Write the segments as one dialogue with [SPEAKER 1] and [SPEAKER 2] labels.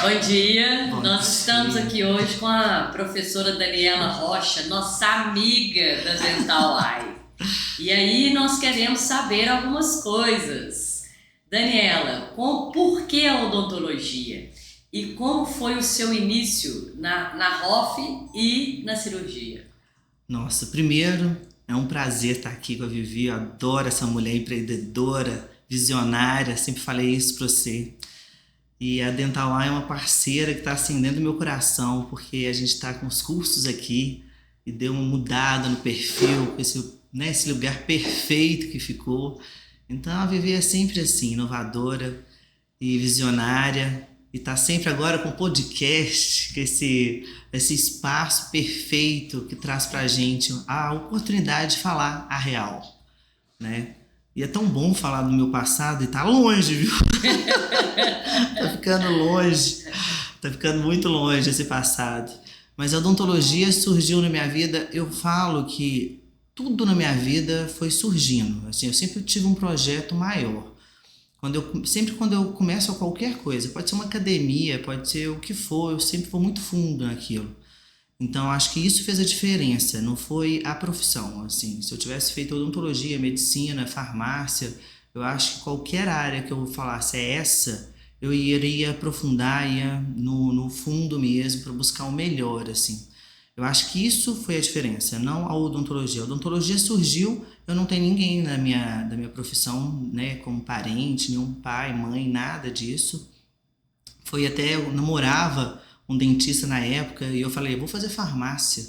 [SPEAKER 1] Bom dia,
[SPEAKER 2] Bom
[SPEAKER 1] nós
[SPEAKER 2] dia.
[SPEAKER 1] estamos aqui hoje com a professora Daniela Rocha, nossa amiga da Dental Eye. E aí nós queremos saber algumas coisas. Daniela, por que a odontologia? E como foi o seu início na ROF e na cirurgia?
[SPEAKER 2] Nossa, primeiro é um prazer estar aqui com a Vivi. Eu adoro essa mulher empreendedora, visionária, sempre falei isso para você. E a Dental Eye é uma parceira que está assim dentro do meu coração, porque a gente está com os cursos aqui e deu uma mudada no perfil, com esse lugar perfeito que ficou. Então a Vivi é sempre assim, inovadora e visionária, e está sempre agora com podcast, com esse espaço perfeito que traz para a gente a oportunidade de falar a real, né? E é tão bom falar do meu passado e tá longe, viu? Tá ficando longe. Tá ficando muito longe esse passado. Mas a odontologia surgiu na minha vida. Eu falo que tudo na minha vida foi surgindo. Assim, eu sempre tive um projeto maior. Sempre quando eu começo qualquer coisa, pode ser uma academia, pode ser o que for, eu sempre vou muito fundo naquilo. Então, acho que isso fez a diferença, não foi a profissão, assim. Se eu tivesse feito odontologia, medicina, farmácia, eu acho que qualquer área que eu falasse é essa, eu iria aprofundar, ia no fundo mesmo, para buscar o melhor, assim. Eu acho que isso foi a diferença, não a odontologia. A odontologia surgiu, eu não tenho ninguém da minha profissão, né, como parente, nenhum pai, mãe, nada disso. Foi até, eu namorava um dentista na época e eu falei, vou fazer farmácia.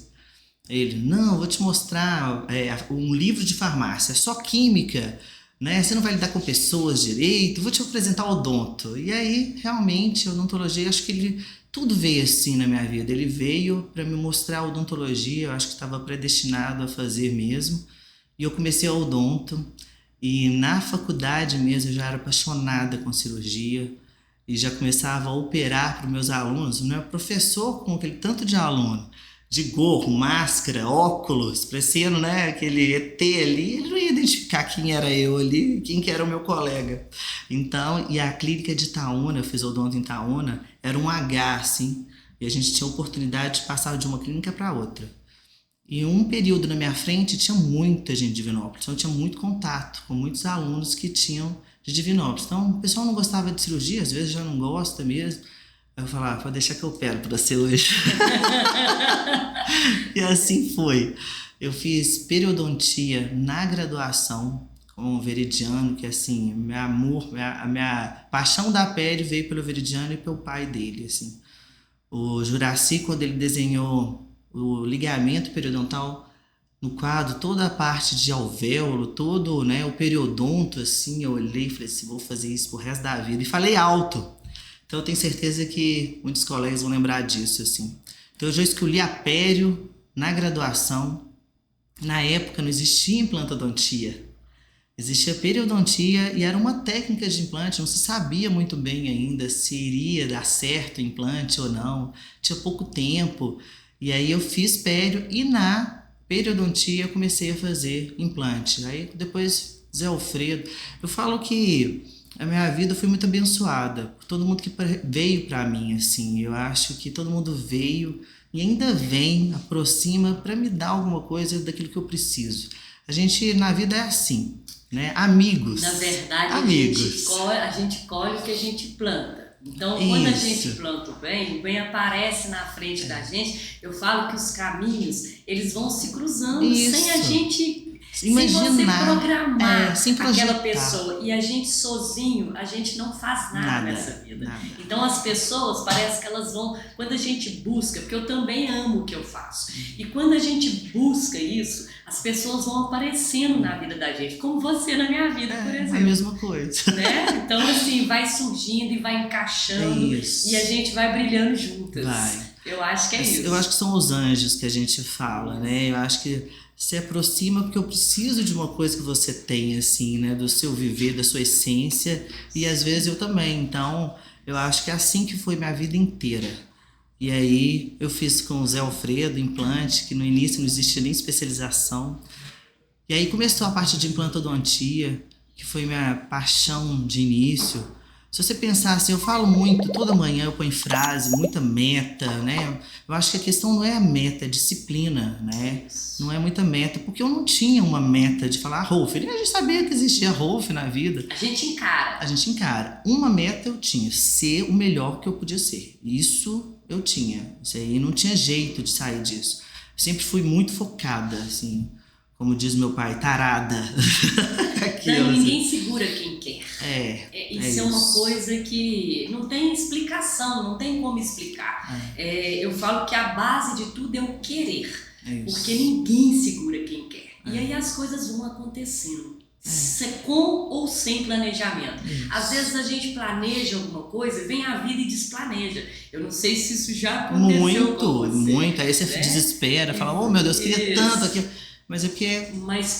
[SPEAKER 2] Ele, não, vou te mostrar um livro de farmácia, é só química, né? Você não vai lidar com pessoas direito, vou te apresentar o odonto. E aí, realmente, a odontologia, acho que tudo veio assim na minha vida. Ele veio para me mostrar a odontologia, eu acho que estava predestinado a fazer mesmo. E eu comecei a odonto e na faculdade mesmo eu já era apaixonada com cirurgia. E já começava a operar para os meus alunos, né? Professor com aquele tanto de aluno, de gorro, máscara, óculos, parecendo, né, aquele ET ali, ele não ia identificar quem era eu ali, quem que era o meu colega. Então, e a clínica de Itaúna, eu fiz odonto em Itaúna, era um H, assim, e a gente tinha a oportunidade de passar de uma clínica para outra. E um período na minha frente tinha muita gente de Divinópolis, então eu tinha muito contato com muitos alunos que tinham de Divinópolis. Então, o pessoal não gostava de cirurgia, às vezes já não gosta mesmo. Aí eu falava, pode deixar que eu opero para você hoje. E assim foi. Eu fiz periodontia na graduação com o Veridiano, que assim, meu amor, a minha paixão da pele veio pelo Veridiano e pelo pai dele, assim. O Juraci, quando ele desenhou o ligamento periodontal no quadro, toda a parte de alvéolo, todo, né, o periodonto, assim, eu olhei e falei assim, vou fazer isso pro resto da vida. E falei alto. Então eu tenho certeza que muitos colegas vão lembrar disso, assim. Então eu já escolhi a pério na graduação. Na época não existia implantodontia. Existia periodontia e era uma técnica de implante, não se sabia muito bem ainda se iria dar certo o implante ou não. Tinha pouco tempo. E aí eu fiz pério e na periodontia eu comecei a fazer implante. Aí depois Zé Alfredo. Eu falo que a minha vida foi muito abençoada por todo mundo que veio para mim, assim. Eu acho que todo mundo veio e ainda vem, aproxima para me dar alguma coisa daquilo que eu preciso. A gente na vida é assim, né? Amigos.
[SPEAKER 1] Na verdade,
[SPEAKER 2] amigos.
[SPEAKER 1] A gente colhe o que a gente planta. Então, quando a gente planta o bem aparece na frente da gente. Eu falo que os caminhos, eles vão se cruzando sem a gente...
[SPEAKER 2] Imaginar,
[SPEAKER 1] sem você programar
[SPEAKER 2] sem
[SPEAKER 1] aquela pessoa. E a gente sozinho, a gente não faz nada nessa vida.
[SPEAKER 2] Nada.
[SPEAKER 1] Então as pessoas, parece que elas vão... Quando a gente busca, porque eu também amo o que eu faço. E quando a gente busca isso, as pessoas vão aparecendo na vida da gente. Como você na minha vida, por exemplo.
[SPEAKER 2] A mesma coisa.
[SPEAKER 1] Né? Então assim, vai surgindo e vai encaixando. E a gente vai brilhando juntas.
[SPEAKER 2] Vai.
[SPEAKER 1] Eu acho que é isso.
[SPEAKER 2] Eu acho que são os anjos que a gente fala, né? Eu acho que se aproxima porque eu preciso de uma coisa que você tem, assim, né? Do seu viver, da sua essência. E às vezes eu também. Então, eu acho que é assim que foi minha vida inteira. E aí eu fiz com o Zé Alfredo implante, que no início não existia nem especialização. E aí começou a parte de implantodontia, que foi minha paixão de início. Se você pensar assim, eu falo muito, toda manhã eu ponho frase, muita meta, né? Eu acho que a questão não é a meta, é disciplina, né? Não é muita meta, porque eu não tinha uma meta de falar Rolf. A gente sabia que existia Rolf na vida.
[SPEAKER 1] A gente encara.
[SPEAKER 2] A gente encara. Uma meta eu tinha, ser o melhor que eu podia ser. Isso eu tinha. Isso aí não tinha jeito de sair disso. Sempre fui muito focada, assim, como diz meu pai, tarada.
[SPEAKER 1] Não, ninguém segura quem quer. Isso é uma
[SPEAKER 2] isso.
[SPEAKER 1] coisa que não tem explicação, não tem como explicar. Eu falo que a base de tudo é o querer, porque ninguém segura quem quer. E aí as coisas vão acontecendo, com ou sem planejamento. Às vezes a gente planeja alguma coisa, vem a vida e desplaneja. Eu não sei se isso já aconteceu com você.
[SPEAKER 2] Muito. Aí você desespera, fala, oh meu Deus, queria tanto aquilo. Mas é porque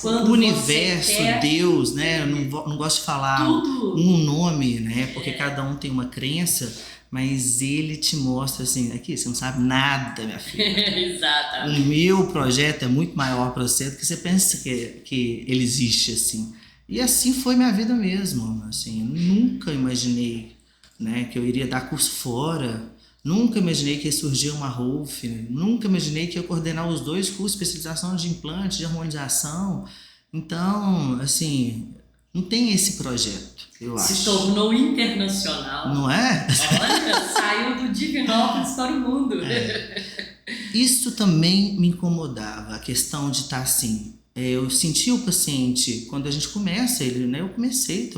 [SPEAKER 1] quando
[SPEAKER 2] o universo,
[SPEAKER 1] quer,
[SPEAKER 2] Deus, né? Eu não gosto de falar um nome, né? Porque cada um tem uma crença, mas ele te mostra assim, aqui, você não sabe nada, minha filha.
[SPEAKER 1] Exatamente.
[SPEAKER 2] O meu projeto é muito maior para você do que você pensa que ele existe, assim. E assim foi minha vida mesmo, assim. Eu nunca imaginei, né, que eu iria dar curso fora. Nunca imaginei que ia surgir uma Rolf, nunca imaginei que ia coordenar os 2 cursos de especialização de implante, de harmonização. Então, assim, não tem esse projeto, eu acho.
[SPEAKER 1] Se tornou internacional.
[SPEAKER 2] Não é?
[SPEAKER 1] Olha, saiu do Divinópolis para o mundo.
[SPEAKER 2] Isso também me incomodava, a questão de estar assim. Eu sentia o paciente, quando a gente começa ele, né? Eu comecei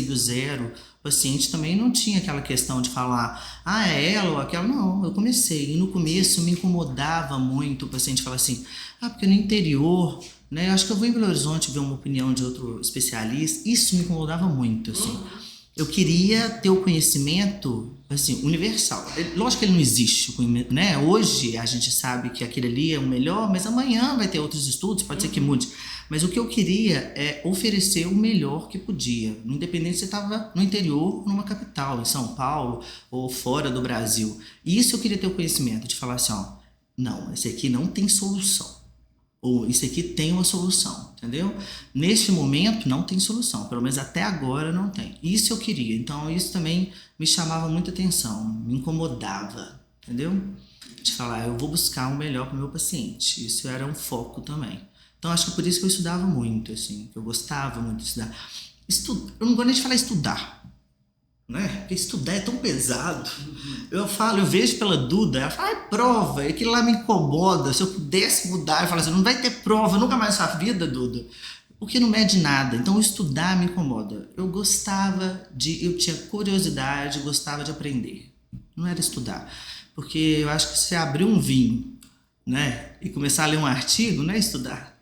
[SPEAKER 2] do zero. O paciente também não tinha aquela questão de falar, é ela ou aquela. Não, eu comecei. E no começo me incomodava muito o paciente falar assim, porque no interior, né? Eu acho que eu vou em Belo Horizonte ver uma opinião de outro especialista. Isso me incomodava muito, assim. Eu queria ter o conhecimento, assim, universal. Lógico que ele não existe, né? Hoje a gente sabe que aquele ali é o melhor, mas amanhã vai ter outros estudos, pode ser que mude. Mas o que eu queria é oferecer o melhor que podia, independente se você estava no interior ou numa capital, em São Paulo ou fora do Brasil. E isso eu queria ter o conhecimento de falar assim, não, esse aqui não tem solução. Ou isso aqui tem uma solução, entendeu? Neste momento não tem solução, pelo menos até agora não tem. Isso eu queria, então isso também me chamava muita atenção, me incomodava, entendeu? De falar, eu vou buscar o melhor para o meu paciente, isso era um foco também. Então acho que por isso que eu estudava muito, assim, que eu gostava muito de estudar. Eu não gosto nem de falar estudar, né? Porque estudar é tão pesado. Eu vejo pela Duda, ela fala, prova, aquilo lá me incomoda. Se eu pudesse mudar, eu falo assim, não vai ter prova nunca mais na sua vida, Duda, porque não mede nada. Então estudar me incomoda. Eu tinha curiosidade, gostava de aprender. Não era estudar, porque eu acho que se abrir um vinho, né, e começar a ler um artigo, não é estudar.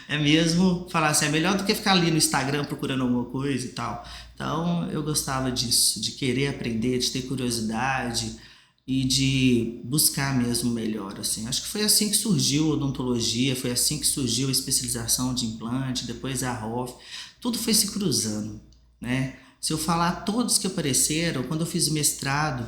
[SPEAKER 2] É mesmo falar assim, é melhor do que ficar ali no Instagram procurando alguma coisa e tal. Então eu gostava disso, de querer aprender, de ter curiosidade e de buscar mesmo melhor, assim. Acho que foi assim que surgiu a odontologia, foi assim que surgiu a especialização de implante, depois a ROF, tudo foi se cruzando, né? Se eu falar todos que apareceram, quando eu fiz o mestrado,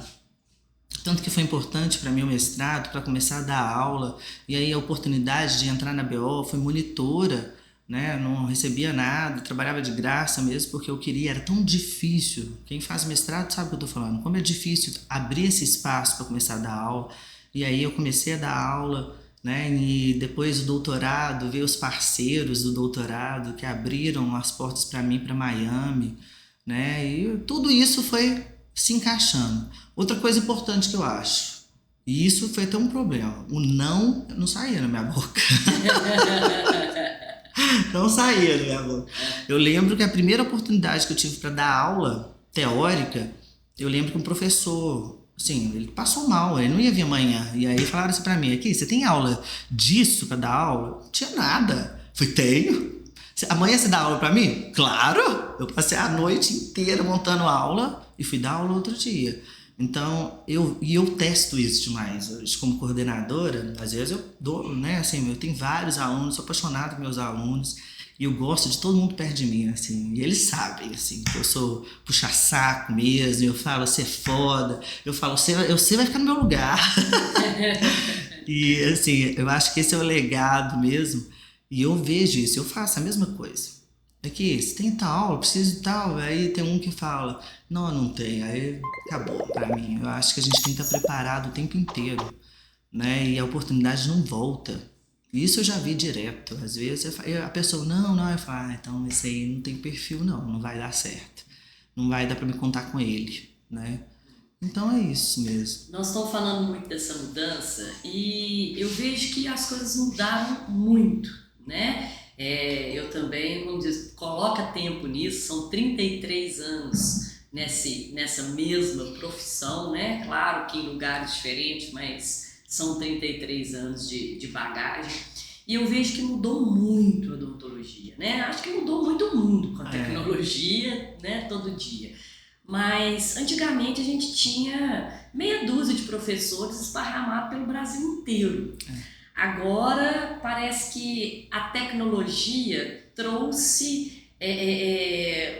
[SPEAKER 2] tanto que foi importante para mim o mestrado, para começar a dar aula, e aí a oportunidade de entrar na BO, fui monitora, né? Não recebia nada, trabalhava de graça mesmo, porque eu queria, era tão difícil. Quem faz mestrado sabe o que eu estou falando, como é difícil abrir esse espaço para começar a dar aula. E aí eu comecei a dar aula, né? E depois o doutorado, ver os parceiros do doutorado que abriram as portas para mim, para Miami, né? E tudo isso foi se encaixando. Outra coisa importante que eu acho, e isso foi até um problema, o não saía na minha boca. Não saía da minha boca. Eu lembro que a primeira oportunidade que eu tive para dar aula teórica, eu lembro que um professor, assim, ele passou mal, ele não ia vir amanhã. E aí falaram assim para mim, aqui, você tem aula disso para dar aula? Não tinha nada. Eu falei, tenho. Amanhã você dá aula para mim? Claro! Eu passei a noite inteira montando aula e fui dar aula outro dia. Então, eu testo isso demais. Como coordenadora, às vezes eu dou, né, assim, eu tenho vários alunos, sou apaixonado por meus alunos e eu gosto de todo mundo perto de mim, assim, e eles sabem, assim, que eu sou puxa-saco mesmo, eu falo, você é foda, eu falo, você vai ficar no meu lugar. E, assim, eu acho que esse é o legado mesmo, e eu vejo isso, eu faço a mesma coisa. Aqui, você tem tal, eu preciso de tal. Aí tem um que fala, não, não tem. Aí acabou pra mim. Eu acho que a gente tem que estar preparado o tempo inteiro, né? E a oportunidade não volta. Isso eu já vi direto. Às vezes a pessoa, não, eu falo, então esse aí não tem perfil, não vai dar certo. Não vai dar pra me contar com ele, né? Então é isso mesmo.
[SPEAKER 1] Nós estamos falando muito dessa mudança e eu vejo que as coisas mudaram muito, né? Eu também, vamos dizer, coloca tempo nisso, são 33 anos nessa mesma profissão, né? Claro que em lugares diferentes, mas são 33 anos de bagagem. E eu vejo que mudou muito a odontologia, né? Acho que mudou muito o mundo com a tecnologia, né? Todo dia. Mas antigamente a gente tinha meia dúzia de professores esparramados pelo Brasil inteiro. Agora parece que a tecnologia trouxe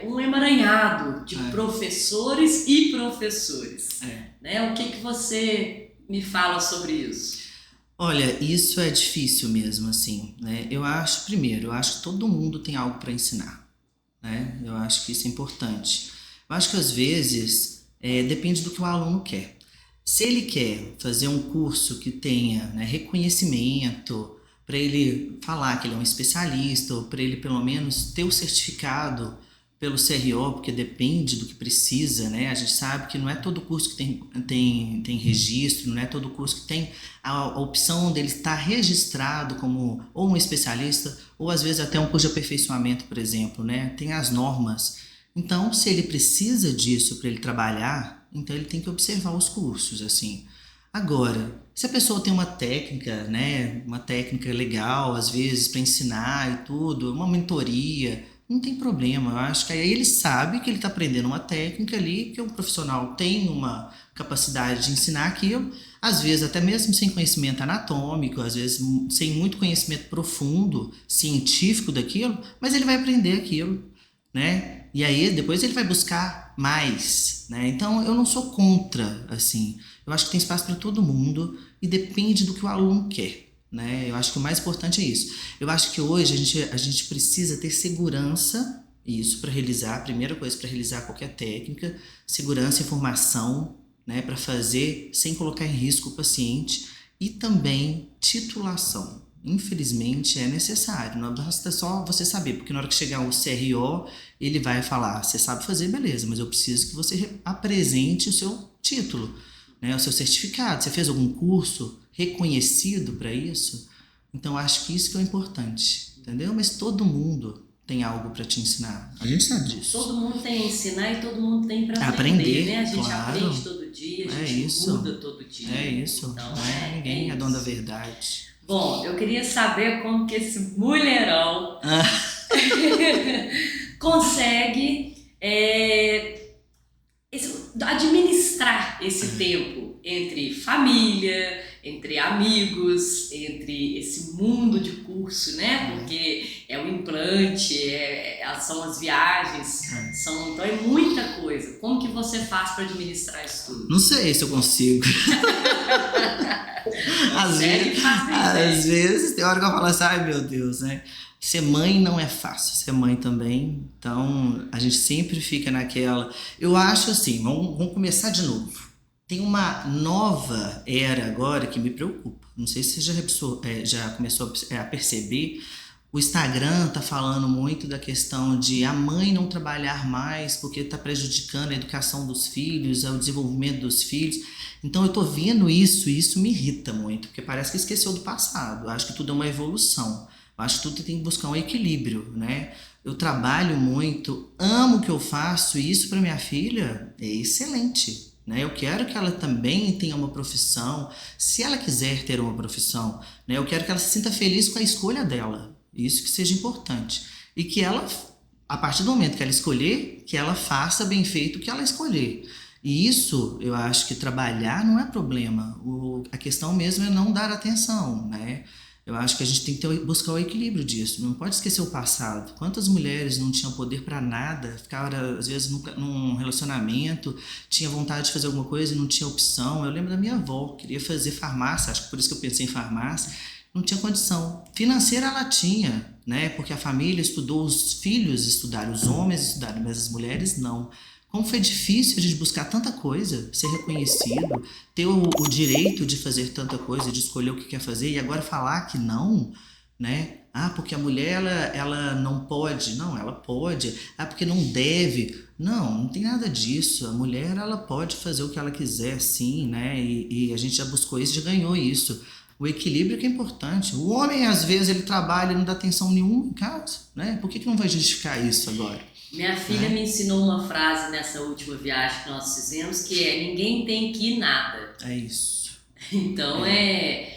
[SPEAKER 1] um emaranhado de professores e professores. Né? O que você me fala sobre isso?
[SPEAKER 2] Olha, isso é difícil mesmo, assim, né? Eu acho que todo mundo tem algo para ensinar, né? Eu acho que isso é importante. Eu acho que às vezes depende do que o aluno quer. Se ele quer fazer um curso que tenha, né, reconhecimento, para ele falar que ele é um especialista, ou para ele pelo menos ter o certificado pelo CRO, porque depende do que precisa, né? A gente sabe que não é todo curso que tem registro, não é todo curso que tem a opção dele estar registrado como ou um especialista, ou às vezes até um curso de aperfeiçoamento, por exemplo, né? Tem as normas. Então, se ele precisa disso para ele trabalhar, então ele tem que observar os cursos, assim. Agora, se a pessoa tem uma técnica, né, uma técnica legal, às vezes, para ensinar e tudo, uma mentoria, não tem problema. Eu acho que aí ele sabe que ele está aprendendo uma técnica ali, que o profissional tem uma capacidade de ensinar aquilo, às vezes até mesmo sem conhecimento anatômico, às vezes sem muito conhecimento profundo, científico daquilo, mas ele vai aprender aquilo, né? E aí depois ele vai buscar mais, né? Então eu não sou contra, assim. Eu acho que tem espaço para todo mundo e depende do que o aluno quer, né? Eu acho que o mais importante é isso. Eu acho que hoje a gente precisa ter segurança, isso para realizar, a primeira coisa para realizar qualquer técnica, segurança e informação, né? Para fazer sem colocar em risco o paciente e também titulação. Infelizmente é necessário, não basta só você saber, porque na hora que chegar o CRO, ele vai falar, você sabe fazer, beleza, mas eu preciso que você apresente o seu título, né, o seu certificado, você fez algum curso reconhecido para isso? Então acho que isso que é o importante, entendeu? Mas todo mundo tem algo para te ensinar, a gente sabe disso.
[SPEAKER 1] Todo mundo tem a ensinar e todo mundo tem para aprender, né? A gente aprende todo dia, a gente muda todo dia.
[SPEAKER 2] É isso, então, ninguém é dono da verdade.
[SPEAKER 1] Bom, eu queria saber como que esse mulherão consegue administrar esse tempo entre família, entre amigos, entre esse mundo de curso, né? Porque é o implante, são as viagens, então é muita coisa. Como que você faz para administrar isso tudo?
[SPEAKER 2] Não sei se eu consigo. Às vezes tem hora que eu falo assim, ai meu Deus, né? Ser mãe não é fácil, ser mãe também, então a gente sempre fica naquela. Eu acho assim, vamos começar de novo. Tem uma nova era agora que me preocupa. Não sei se você já começou a perceber. O Instagram tá falando muito da questão de a mãe não trabalhar mais porque está prejudicando a educação dos filhos, o desenvolvimento dos filhos. Então eu tô vendo isso e isso me irrita muito, porque parece que esqueceu do passado. Eu acho que tudo é uma evolução. Eu acho que tudo tem que buscar um equilíbrio, né? Eu trabalho muito, amo o que eu faço e isso para minha filha é excelente, né? Eu quero que ela também tenha uma profissão, se ela quiser ter uma profissão, né? Eu quero que ela se sinta feliz com a escolha dela, isso que seja importante. E que ela, a partir do momento que ela escolher, que ela faça bem feito o que ela escolher. E isso, eu acho que trabalhar não é problema. A questão mesmo é não dar atenção, né? Eu acho que a gente tem que buscar o equilíbrio disso. Não pode esquecer o passado. Quantas mulheres não tinham poder para nada, ficavam às vezes num relacionamento, tinha vontade de fazer alguma coisa e não tinha opção. Eu lembro da minha avó, queria fazer farmácia, acho que por isso que eu pensei em farmácia. não tinha condição. Financeira ela tinha, né? Porque a família estudou, os filhos estudaram, os homens estudaram, mas as mulheres não. Como foi difícil a gente buscar tanta coisa, ser reconhecido, ter o direito de fazer tanta coisa, de escolher o que quer fazer, e agora falar que não, né? Ah, porque a mulher ela não pode. Não, ela pode. Ah, porque não deve. Não tem nada disso. A mulher ela pode fazer o que ela quiser, sim, né? E a gente já buscou isso, já ganhou isso. O equilíbrio que é importante. O homem, às vezes, ele trabalha e não dá atenção nenhuma em casa, né? Por que não vai justificar isso agora?
[SPEAKER 1] Minha filha me ensinou uma frase nessa última viagem que nós fizemos, que é: ninguém tem que ir nada.
[SPEAKER 2] É isso.
[SPEAKER 1] Então é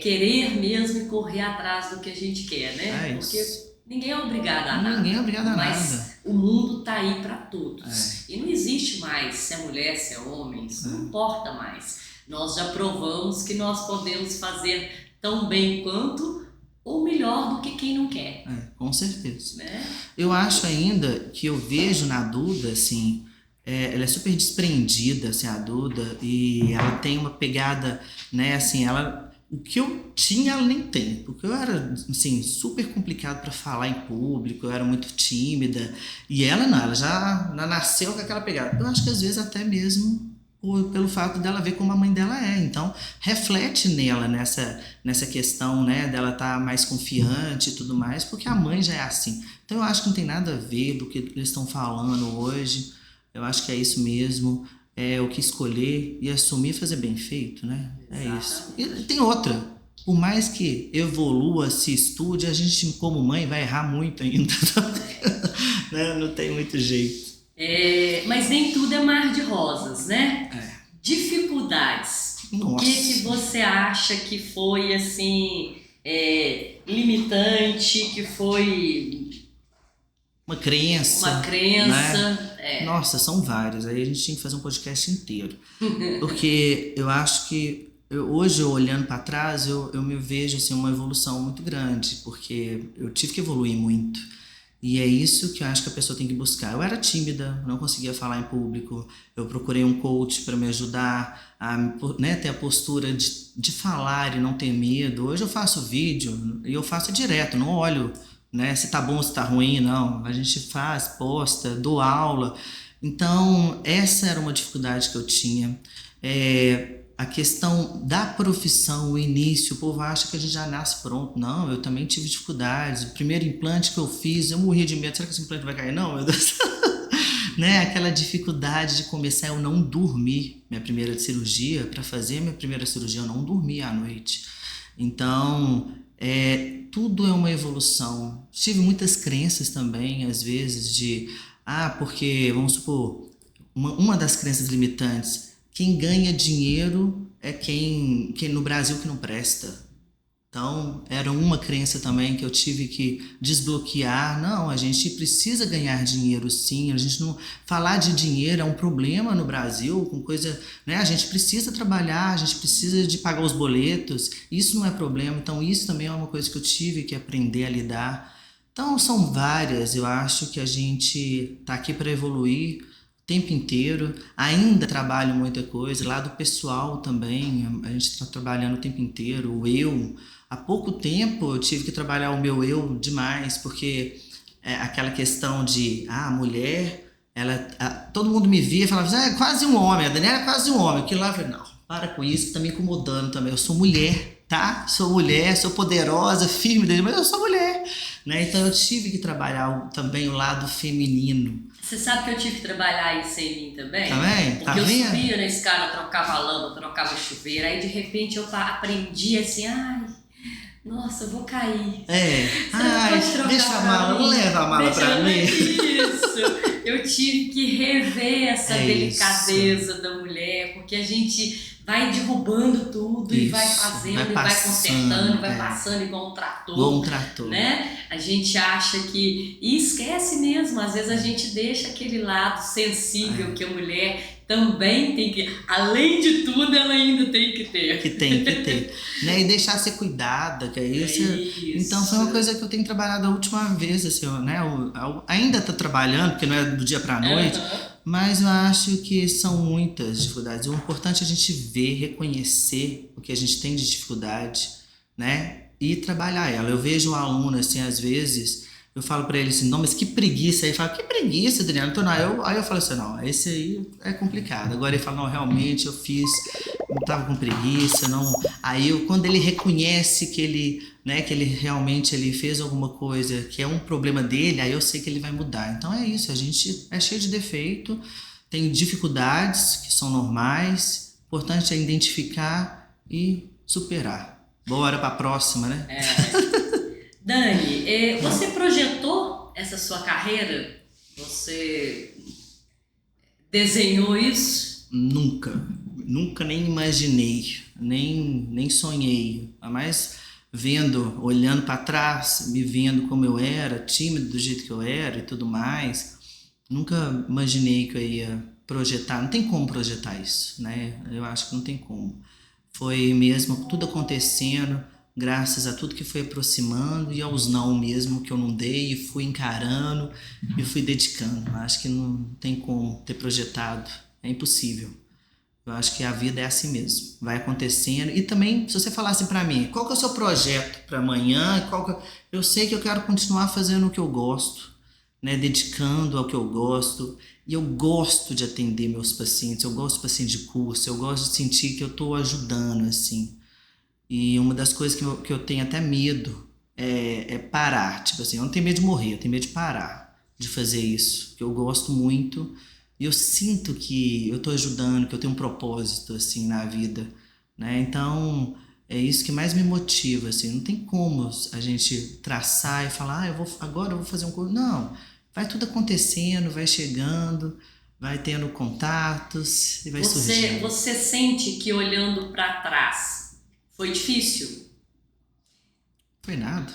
[SPEAKER 1] querer mesmo e correr atrás do que a gente quer, né? Porque ninguém é obrigado a nada.
[SPEAKER 2] Ninguém é obrigado a
[SPEAKER 1] mas
[SPEAKER 2] nada.
[SPEAKER 1] O mundo tá aí para todos. E não existe mais se é mulher, se é homem, isso não importa mais. Nós já provamos que nós podemos fazer tão bem quanto ou melhor do que quem não quer.
[SPEAKER 2] Com certeza.
[SPEAKER 1] Né?
[SPEAKER 2] Eu acho ainda que eu vejo na Duda, assim, ela é super desprendida, assim, a Duda, e ela tem uma pegada, né, assim, o que eu tinha ela nem tem, porque eu era, assim, super complicado para falar em público, eu era muito tímida, e ela não, ela já nasceu com aquela pegada. Eu acho que às vezes até mesmo pelo fato dela ver como a mãe dela é, então reflete nela nessa questão, né, dela estar mais confiante e tudo mais, porque a mãe já é assim. Então eu acho que não tem nada a ver do que eles estão falando hoje. Eu acho que é isso mesmo, é o que escolher e assumir, fazer bem feito, né? É isso. E tem outra, por mais que evolua, se estude, a gente como mãe vai errar muito ainda, né? Não tem muito jeito.
[SPEAKER 1] Mas nem tudo é mar de rosas, né? Dificuldades.
[SPEAKER 2] Nossa.
[SPEAKER 1] O que você acha que foi assim limitante, que foi
[SPEAKER 2] uma crença,
[SPEAKER 1] né?
[SPEAKER 2] Nossa, são várias. Aí a gente tinha que fazer um podcast inteiro, porque eu acho que hoje, olhando para trás, eu me vejo assim, uma evolução muito grande, porque eu tive que evoluir muito. E é isso que eu acho que a pessoa tem que buscar. Eu era tímida, não conseguia falar em público. Eu procurei um coach para me ajudar a, né, ter a postura de falar e não ter medo. Hoje eu faço vídeo e eu faço direto, não olho, né, se tá bom, se tá ruim, não. A gente faz, posta, dou aula. Então, essa era uma dificuldade que eu tinha. A questão da profissão, o início, o povo acha que a gente já nasce pronto. Não, eu também tive dificuldades. O primeiro implante que eu fiz, eu morri de medo. Será que esse implante vai cair? Não, meu Deus. Né? Aquela dificuldade de começar, eu não dormi. Minha primeira cirurgia, para fazer minha primeira cirurgia, eu não dormi à noite. Então, tudo é uma evolução. Tive muitas crenças também, às vezes, porque, vamos supor, uma das crenças limitantes, quem ganha dinheiro é quem no Brasil que não presta. Então, era uma crença também que eu tive que desbloquear. Não, a gente precisa ganhar dinheiro, sim. A gente não... Falar de dinheiro é um problema no Brasil, com coisa... né? A gente precisa trabalhar, a gente precisa de pagar os boletos. Isso não é problema. Então, isso também é uma coisa que eu tive que aprender a lidar. Então, são várias. Eu acho que a gente está aqui para evoluir o tempo inteiro. Ainda trabalho muita coisa. Lado pessoal também, a gente está trabalhando o tempo inteiro. O eu... Há pouco tempo eu tive que trabalhar o meu eu demais, porque aquela questão de a mulher, todo mundo me via e falava, é quase um homem, a Daniela é quase um homem. Aquilo lá, eu falei, não, para com isso, que tá me incomodando também. Eu sou mulher, tá? Sou mulher, sou poderosa, firme, mas eu sou mulher, né? Então eu tive que trabalhar também o lado feminino.
[SPEAKER 1] Você sabe que eu tive que trabalhar isso em mim também?
[SPEAKER 2] Também?
[SPEAKER 1] Porque eu subia na escada, trocava a lâmpada, trocava chuveiro, aí de repente eu aprendi assim, nossa, eu vou cair.
[SPEAKER 2] Deixa a mala, não leva a mala pra mim.
[SPEAKER 1] Isso, eu tive que rever essa delicadeza da mulher, porque a gente vai derrubando tudo e vai fazendo, vai consertando, vai passando igual um trator. Né? A gente acha que... E esquece mesmo, às vezes a gente deixa aquele lado sensível que a mulher... também tem que, além de tudo, ela ainda tem que ter. Que tem que ter.
[SPEAKER 2] Né? E deixar ser cuidada, que é isso. Então foi uma coisa que eu tenho trabalhado a última vez, assim, né? Ainda tô trabalhando, porque não é do dia pra noite, mas eu acho que são muitas dificuldades. O importante é a gente ver, reconhecer o que a gente tem de dificuldade, né? e trabalhar ela. Eu vejo um aluno, assim, às vezes, eu falo pra ele assim, não, mas que preguiça. Aí ele fala, que preguiça, Daniela? Então, não, aí eu falo assim, não, esse aí é complicado. Agora ele fala, não, realmente eu fiz, não tava com preguiça, não. Aí quando ele reconhece que ele, né, que ele realmente ele fez alguma coisa que é um problema dele, aí eu sei que ele vai mudar. Então é isso, a gente é cheio de defeito, tem dificuldades que são normais, o importante é identificar e superar. Bora pra próxima, né?
[SPEAKER 1] Dani, você projetou essa sua carreira? Você desenhou isso?
[SPEAKER 2] Nunca nem imaginei, nem sonhei. Mas vendo, olhando para trás, me vendo como eu era, tímido do jeito que eu era e tudo mais, nunca imaginei que eu ia projetar. Não tem como projetar isso, né? Eu acho que não tem como. Foi mesmo tudo acontecendo, graças a tudo que foi aproximando e aos não mesmo que eu não dei e fui encarando e fui dedicando. Acho que não tem como ter projetado, é impossível. Eu acho que a vida é assim mesmo, vai acontecendo. E também, se você falasse para mim, qual que é o seu projeto para amanhã? Eu sei que eu quero continuar fazendo o que eu gosto, né? Dedicando ao que eu gosto. E eu gosto de atender meus pacientes, eu gosto de paciente de curso, eu gosto de sentir que eu estou ajudando, assim. E uma das coisas que eu tenho até medo é parar. Tipo assim, eu não tenho medo de morrer, eu tenho medo de parar de fazer isso. Porque eu gosto muito e eu sinto que eu estou ajudando, que eu tenho um propósito, assim, na vida, né? Então, é isso que mais me motiva, assim. Não tem como a gente traçar e falar, agora eu vou fazer um curso. Não, vai tudo acontecendo, vai chegando, vai tendo contatos e vai surgindo.
[SPEAKER 1] Você sente que olhando para trás foi difícil?
[SPEAKER 2] Foi nada.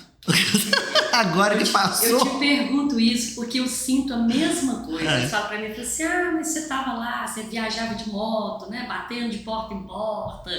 [SPEAKER 2] Agora que passou.
[SPEAKER 1] Eu te pergunto isso porque eu sinto a mesma coisa. Você fala pra mim assim, mas você tava lá, você viajava de moto, né? Batendo de porta em porta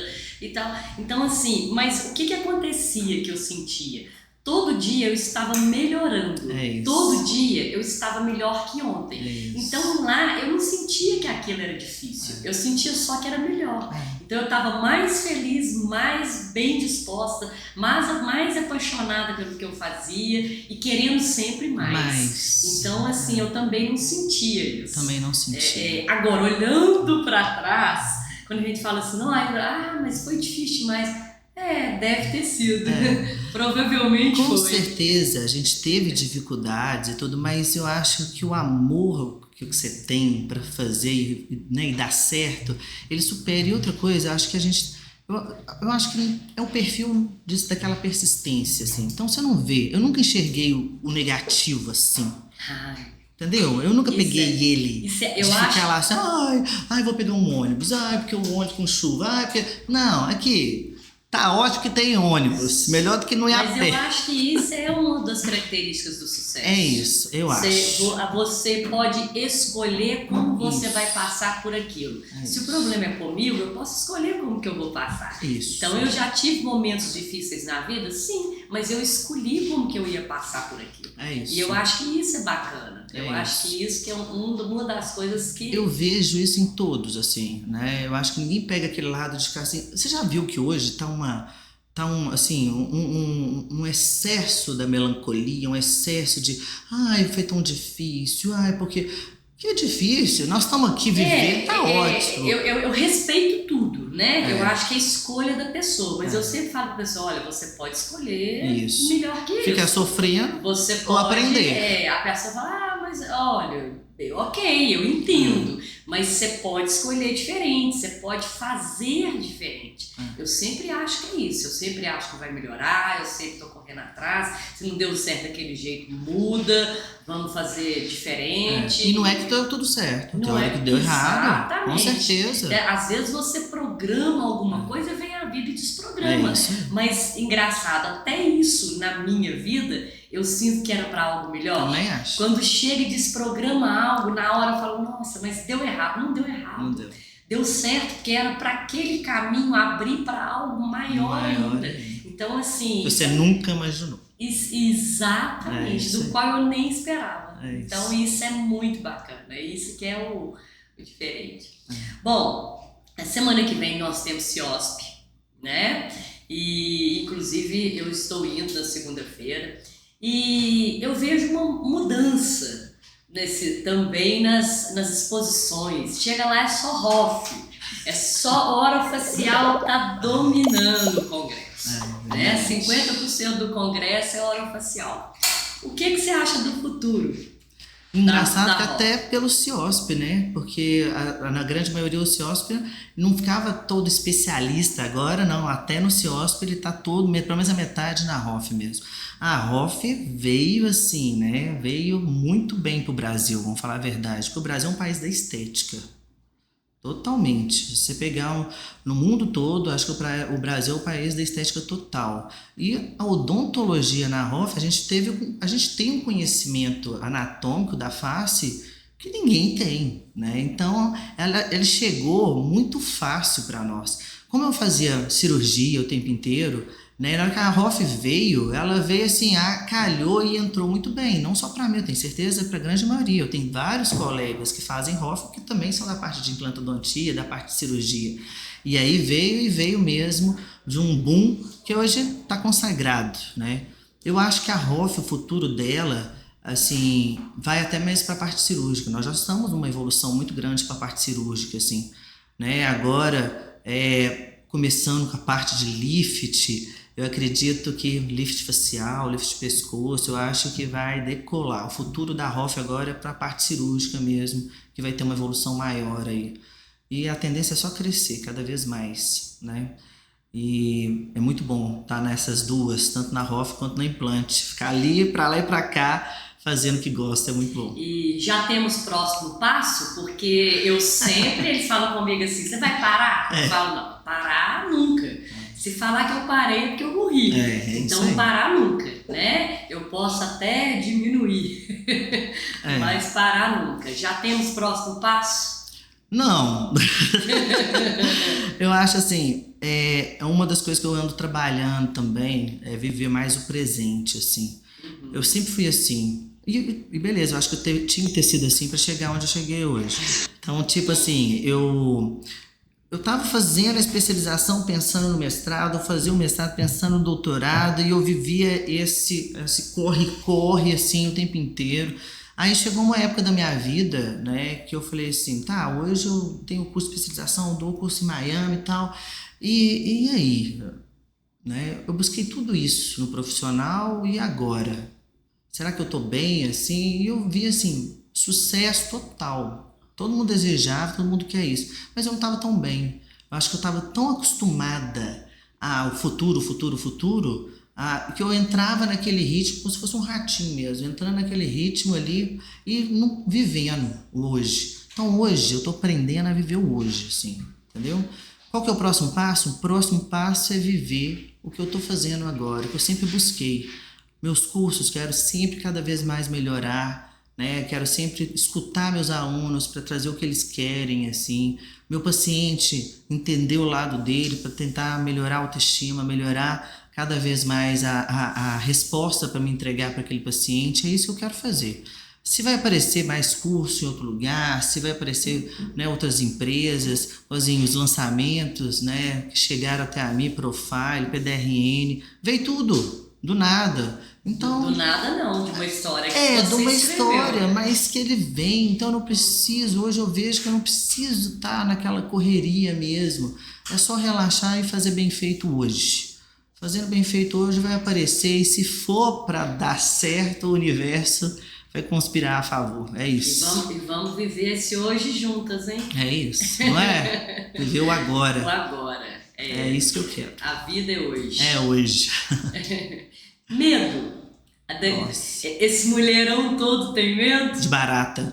[SPEAKER 1] e tal. Então, assim, mas o que acontecia que eu sentia? Todo dia eu estava melhorando. Todo dia eu estava melhor que ontem. Então lá eu não sentia que aquilo era difícil. Eu sentia só que era melhor. Então eu estava mais feliz, mais bem disposta, mais apaixonada pelo que eu fazia e querendo sempre mais. Então assim, eu também não sentia isso.
[SPEAKER 2] Também não sentia.
[SPEAKER 1] Agora, olhando para trás, quando a gente fala assim, não, mas foi difícil demais. Deve ter sido. Provavelmente
[SPEAKER 2] com
[SPEAKER 1] foi.
[SPEAKER 2] Com certeza, a gente teve dificuldades e tudo, mas eu acho que o amor que você tem para fazer, né, e dar certo, ele supera. E outra coisa, eu acho que a gente... Eu acho que é o perfil daquela persistência, assim. Então você não vê... Eu nunca enxerguei o negativo assim. Entendeu? Eu nunca peguei ele de ficar lá assim, vou pegar um ônibus, porque o ônibus com chuva, porque... Não, aqui... Tá ótimo que tem ônibus, melhor do que não ir a pé.
[SPEAKER 1] Mas eu acho que isso é uma das características do sucesso.
[SPEAKER 2] É isso, eu acho.
[SPEAKER 1] Você pode escolher como você vai passar por aquilo. Se o problema é comigo, eu posso escolher como que eu vou passar.
[SPEAKER 2] Isso.
[SPEAKER 1] Então eu já tive momentos difíceis na vida, sim, mas eu escolhi como que eu ia passar por aquilo.
[SPEAKER 2] É isso.
[SPEAKER 1] E eu acho que isso é bacana. Eu acho que isso que é uma das coisas que...
[SPEAKER 2] Eu vejo isso em todos, assim, né? Eu acho que ninguém pega aquele lado de ficar assim... Você já viu que hoje tá um excesso da melancolia, um excesso de... foi tão difícil, porque... Que é difícil, nós estamos aqui vivendo, tá ótimo.
[SPEAKER 1] Eu respeito tudo, né? Eu acho que é escolha da pessoa, mas eu sempre falo pra pessoa, olha, você pode escolher melhor que isso.
[SPEAKER 2] Ficar sofrendo
[SPEAKER 1] você pode,
[SPEAKER 2] ou aprender.
[SPEAKER 1] A pessoa fala, mas olha, eu entendo, mas você pode escolher diferente, você pode fazer diferente. Eu sempre acho que é isso, eu sempre acho que vai melhorar, eu sempre tô correndo atrás, se não deu certo daquele jeito, muda, vamos fazer diferente.
[SPEAKER 2] E não é que deu tudo certo, tem hora que deu errado, com certeza.
[SPEAKER 1] Às vezes você programa alguma coisa, vem a vida e desprograma. Mas engraçado, até isso na minha vida, eu sinto que era para algo melhor.
[SPEAKER 2] Também acho.
[SPEAKER 1] Quando chega e desprograma algo, na hora eu falo, nossa, mas deu errado. Não deu errado.
[SPEAKER 2] Não deu.
[SPEAKER 1] Deu certo, porque era para aquele caminho abrir para algo maior ainda. Então, assim...
[SPEAKER 2] Você nunca imaginou.
[SPEAKER 1] Exatamente, do qual eu nem esperava. Então, isso é muito bacana. É isso que é o diferente. Bom, a semana que vem nós temos CIOSP, né? E, inclusive, eu estou indo na segunda-feira e eu vejo uma mudança também nas exposições. Chega lá, é só ROF, é só orofacial que está dominando o congresso. Né? 50% do congresso é orofacial. O que você acha do futuro?
[SPEAKER 2] Engraçado que até pelo CIOSP, né? Porque na grande maioria o CIOSP não ficava todo especialista agora, não. Até no CIOSP ele tá todo, pelo menos a metade na ROF mesmo. A ROF veio assim, né? Veio muito bem pro Brasil, vamos falar a verdade. Porque o Brasil é um país da estética. Totalmente. Se você pegar no mundo todo, acho que o Brasil é o país da estética total. E a odontologia na ROF, a gente tem um conhecimento anatômico da face que ninguém tem, né? Então, ele chegou muito fácil para nós. Como eu fazia cirurgia o tempo inteiro, né? Na hora que a ROF veio, ela veio assim, calhou e entrou muito bem. Não só para mim, eu tenho certeza para a grande maioria. Eu tenho vários colegas que fazem ROF que também são da parte de implantodontia, da parte de cirurgia. E aí veio mesmo de um boom que hoje está consagrado, né? Eu acho que a ROF, o futuro dela, assim, vai até mesmo para a parte cirúrgica. Nós já estamos numa evolução muito grande para a parte cirúrgica, assim, né? Agora, começando com a parte de lift, eu acredito que lift facial, lift de pescoço, eu acho que vai decolar. O futuro da ROF agora é para a parte cirúrgica mesmo, que vai ter uma evolução maior aí. E a tendência é só crescer cada vez mais, né? E é muito bom estar nessas duas, tanto na ROF quanto no implante. Ficar ali, para lá e para cá, fazendo o que gosta, é muito bom.
[SPEAKER 1] E já temos próximo passo, porque eles falam comigo assim, você vai parar? Eu falo, não, parar nunca. Se falar que eu parei é porque eu morri. Então parar nunca, né? Eu posso até diminuir, mas parar nunca. Já temos próximo passo?
[SPEAKER 2] Não. Eu acho assim, uma das coisas que eu ando trabalhando também é viver mais o presente, assim. Eu sempre fui assim. E beleza, eu acho que eu tinha que ter sido assim para chegar onde eu cheguei hoje. Então, tipo assim, eu estava fazendo a especialização pensando no mestrado, eu fazia o mestrado pensando no doutorado, e eu vivia esse corre-corre assim o tempo inteiro. Aí chegou uma época da minha vida, né, que eu falei assim, tá, hoje eu tenho curso de especialização, dou curso em Miami e tal, e aí? Né, eu busquei tudo isso no profissional, e agora? Será que eu tô bem, assim? E eu vi, assim, sucesso total. Todo mundo desejava, todo mundo quer isso. Mas eu não estava tão bem. Eu acho que eu estava tão acostumada ao futuro, que eu entrava naquele ritmo como se fosse um ratinho mesmo. Entrando naquele ritmo ali e não vivendo hoje. Então hoje eu estou aprendendo a viver o hoje, assim, entendeu? Qual que é o próximo passo? O próximo passo é viver o que eu estou fazendo agora, que eu sempre busquei. Meus cursos, quero sempre cada vez mais melhorar, né? Quero sempre escutar meus alunos para trazer o que eles querem, assim. Meu paciente, entender o lado dele para tentar melhorar a autoestima, melhorar cada vez mais a resposta para me entregar para aquele paciente. É isso que eu quero fazer. Se vai aparecer mais curso em outro lugar, se vai aparecer, né, outras empresas, assim, os lançamentos, né, que chegaram até a mim, Profile, PDRN, veio tudo, do nada. Então,
[SPEAKER 1] do nada não, de uma história que
[SPEAKER 2] de uma história, mas que ele vem, então eu não preciso, hoje eu vejo que eu não preciso estar naquela correria mesmo, é só relaxar e fazer bem feito hoje. Fazendo bem feito hoje vai aparecer, e se for para dar certo, o universo vai conspirar a favor, é isso.
[SPEAKER 1] E vamos viver esse hoje juntas, hein?
[SPEAKER 2] É isso, não é? Viver o agora.
[SPEAKER 1] O agora.
[SPEAKER 2] É isso que eu quero.
[SPEAKER 1] A vida é hoje.
[SPEAKER 2] É hoje.
[SPEAKER 1] Medo.
[SPEAKER 2] Nossa.
[SPEAKER 1] Esse mulherão todo tem medo?
[SPEAKER 2] De barata.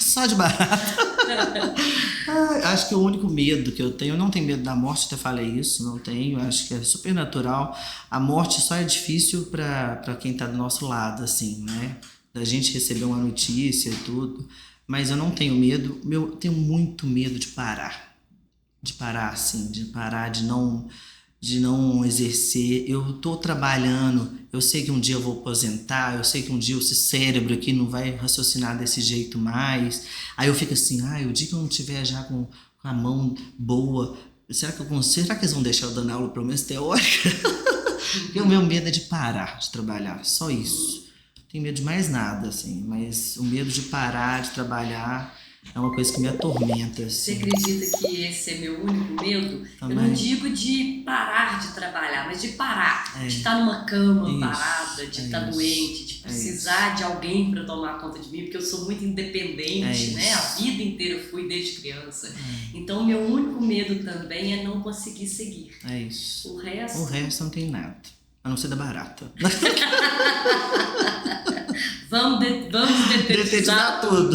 [SPEAKER 2] Só de barata. Acho que o único medo que eu tenho, eu não tenho medo da morte, até falei isso, não tenho, acho que é super natural. A morte só é difícil para quem tá do nosso lado, assim, né? Da gente receber uma notícia e tudo. Mas eu não tenho medo, eu tenho muito medo de parar. De parar, assim, de não exercer. Eu tô trabalhando, eu sei que um dia eu vou aposentar, eu sei que um dia esse cérebro aqui não vai raciocinar desse jeito mais. Aí eu fico assim, o dia que eu não tiver já com com a mão boa. Será que eu consigo? Será que eles vão deixar eu dando aula, pelo menos teórica? Porque o meu medo é de parar de trabalhar, só isso. Não tenho medo de mais nada, assim, mas o medo de parar de trabalhar é uma coisa que me atormenta,
[SPEAKER 1] Você
[SPEAKER 2] assim.
[SPEAKER 1] acredita que esse é meu único medo? Eu não
[SPEAKER 2] Também.
[SPEAKER 1] digo de parar de trabalhar, mas de parar.
[SPEAKER 2] É.
[SPEAKER 1] De estar numa cama
[SPEAKER 2] Isso,
[SPEAKER 1] parada, de
[SPEAKER 2] é
[SPEAKER 1] estar
[SPEAKER 2] isso,
[SPEAKER 1] doente, de precisar de alguém para tomar conta de mim, porque eu sou muito independente,
[SPEAKER 2] É
[SPEAKER 1] né? A
[SPEAKER 2] isso.
[SPEAKER 1] vida inteira eu fui desde criança. Então, meu único medo também é não conseguir seguir.
[SPEAKER 2] É isso.
[SPEAKER 1] O resto...
[SPEAKER 2] O resto não tem nada, a não ser da barata.
[SPEAKER 1] Vamos detetizar
[SPEAKER 2] tudo.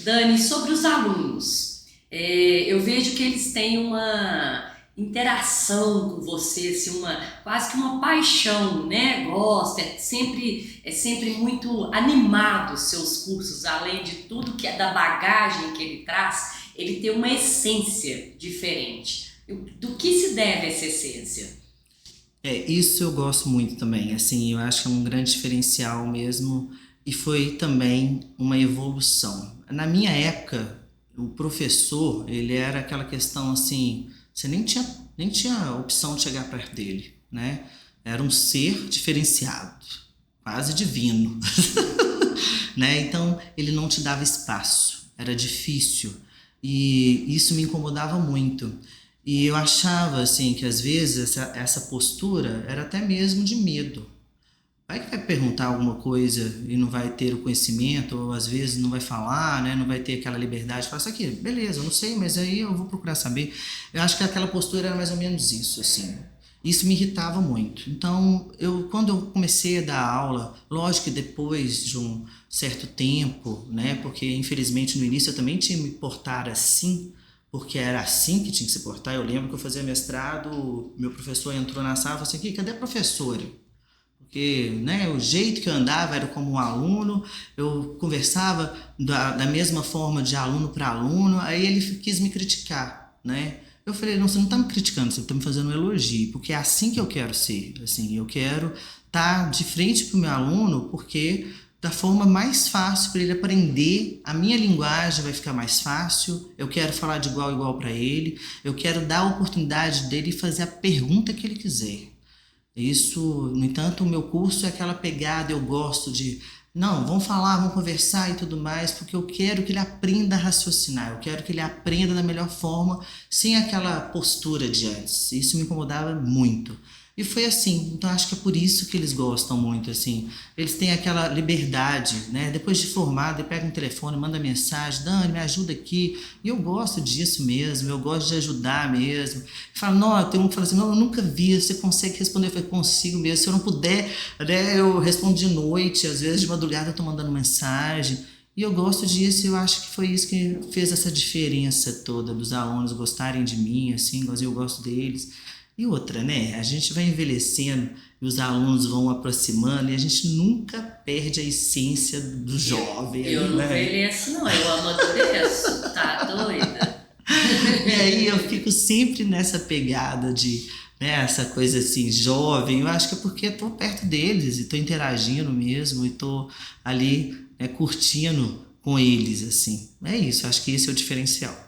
[SPEAKER 1] Dani, sobre os alunos, eu vejo que eles têm uma interação com você, assim, quase que uma paixão, né? Gosta, é sempre muito animado os seus cursos, além de tudo que é da bagagem que ele traz, ele tem uma essência diferente. Do que se deve essa essência?
[SPEAKER 2] Isso eu gosto muito também, assim, eu acho que é um grande diferencial mesmo e foi também uma evolução. Na minha época, o professor, ele era aquela questão assim, você nem tinha opção de chegar perto dele, né? Era um ser diferenciado, quase divino, né? Então, ele não te dava espaço, era difícil e isso me incomodava muito. E eu achava, assim, que às vezes essa postura era até mesmo de medo. Vai que vai perguntar alguma coisa e não vai ter o conhecimento, ou às vezes não vai falar, né? Não vai ter aquela liberdade de falar isso aqui, beleza, eu não sei, mas aí eu vou procurar saber. Eu acho que aquela postura era mais ou menos isso, assim. Isso me irritava muito. Então, quando eu comecei a dar aula, lógico que depois de um certo tempo, né? Porque infelizmente no início eu também tinha que me portar assim, porque era assim que tinha que se portar. Eu lembro que eu fazia mestrado, meu professor entrou na sala e falou assim, cadê a professora? Porque, né, o jeito que eu andava era como um aluno, eu conversava da mesma forma de aluno para aluno, aí ele quis me criticar, né? Eu falei, não, você não está me criticando, você está me fazendo um elogio, porque é assim que eu quero ser, assim, eu quero estar de frente para o meu aluno, porque da forma mais fácil para ele aprender, a minha linguagem vai ficar mais fácil, eu quero falar de igual a igual para ele, eu quero dar a oportunidade dele fazer a pergunta que ele quiser. Isso, no entanto, o meu curso é aquela pegada, eu gosto de, não, vamos falar, vamos conversar e tudo mais, porque eu quero que ele aprenda a raciocinar, eu quero que ele aprenda da melhor forma, sem aquela postura de antes. Isso me incomodava muito. E foi assim, então acho que é por isso que eles gostam muito, assim. Eles têm aquela liberdade, né? Depois de formado, ele pega um telefone, manda mensagem, Dani, me ajuda aqui. E eu gosto disso mesmo, eu gosto de ajudar mesmo. Fala, não, tem um que fala assim, não, eu nunca vi, você consegue responder? Eu falei, consigo mesmo. Se eu não puder, né, eu respondo de noite, às vezes de madrugada eu tô mandando mensagem. E eu gosto disso, eu acho que foi isso que fez essa diferença toda, dos alunos gostarem de mim, assim, igual eu gosto deles. E outra, né? A gente vai envelhecendo e os alunos vão aproximando e a gente nunca perde a essência do jovem.
[SPEAKER 1] Eu não
[SPEAKER 2] né?
[SPEAKER 1] envelheço, não, eu amadureço, tá doida?
[SPEAKER 2] E aí eu fico sempre nessa pegada de, né, essa coisa assim, jovem. Eu acho que é porque eu tô perto deles e tô interagindo mesmo e tô ali, né, curtindo com eles, assim. É isso, acho que esse é o diferencial.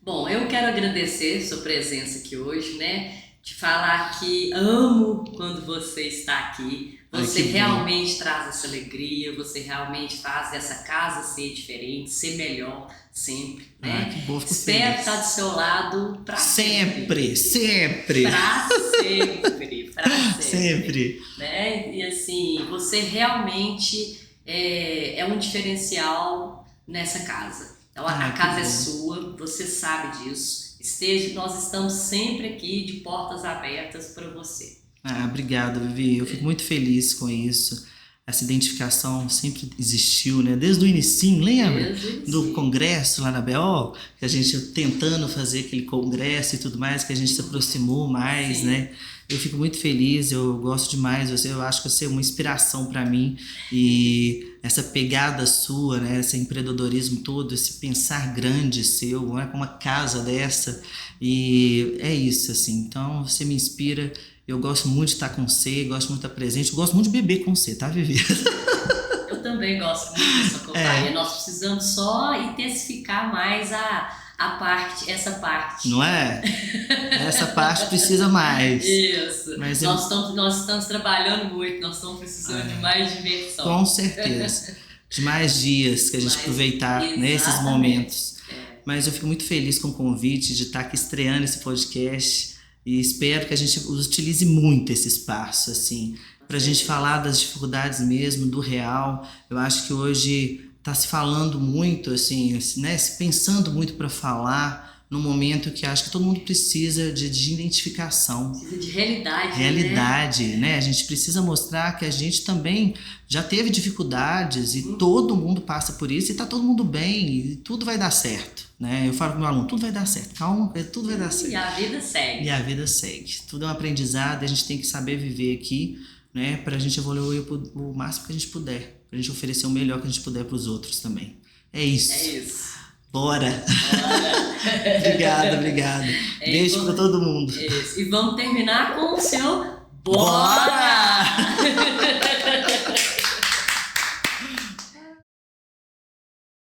[SPEAKER 1] Bom, eu quero agradecer sua presença aqui hoje, né? Te falar que amo quando você está aqui. Você realmente traz essa alegria, você realmente faz dessa casa ser diferente, ser melhor sempre, né?
[SPEAKER 2] Que bom,
[SPEAKER 1] Espero estar do seu lado para sempre.
[SPEAKER 2] Sempre!
[SPEAKER 1] Para sempre, para sempre.
[SPEAKER 2] Sempre!
[SPEAKER 1] Né? E assim, você realmente é um diferencial nessa casa. Então, a casa é sua, você sabe disso. Nós estamos sempre aqui de portas abertas para você.
[SPEAKER 2] Obrigado, Vivi. Eu fico muito feliz com isso. Essa identificação sempre existiu, né? Desde o inicinho, lembra? Do congresso lá na BO, que a gente tentando fazer aquele congresso e tudo mais, que a gente se aproximou mais, sim, né? Eu fico muito feliz, eu gosto demais de você, eu acho que você é uma inspiração para mim e essa pegada sua, né, esse empreendedorismo todo, esse pensar grande seu, né, com uma casa dessa, e é isso, assim, então você me inspira, eu gosto muito de estar com você, gosto muito de estar presente, eu gosto muito de beber com você, tá, Vivi? Eu
[SPEAKER 1] também gosto muito da sua companhia, nós precisamos só intensificar mais a essa parte.
[SPEAKER 2] Não é? Essa parte precisa mais.
[SPEAKER 1] Isso.
[SPEAKER 2] Mas
[SPEAKER 1] nós estamos trabalhando muito, nós estamos precisando de mais diversão.
[SPEAKER 2] Com certeza. De mais dias que a gente aproveitar nesses momentos. Mas eu fico muito feliz com o convite de estar aqui estreando esse podcast e espero que a gente utilize muito esse espaço, assim, para a gente falar das dificuldades mesmo, do real. Eu acho que hoje está se falando muito, assim, né, se pensando muito para falar num momento que acho que todo mundo precisa de identificação.
[SPEAKER 1] Precisa de realidade.
[SPEAKER 2] Realidade, né? A gente precisa mostrar que a gente também já teve dificuldades e todo mundo passa por isso e tá todo mundo bem e tudo vai dar certo, né? Eu falo pro meu aluno, tudo vai dar certo, calma, tudo vai dar certo.
[SPEAKER 1] E a vida segue.
[SPEAKER 2] E a vida segue. Tudo é um aprendizado e a gente tem que saber viver aqui, né? Pra gente evoluir o máximo que a gente puder. Pra gente oferecer o melhor que a gente puder pros outros também. É isso.
[SPEAKER 1] É isso.
[SPEAKER 2] Bora! Obrigado. Beijo pra todo mundo.
[SPEAKER 1] Isso. E vamos terminar com o seu Bora!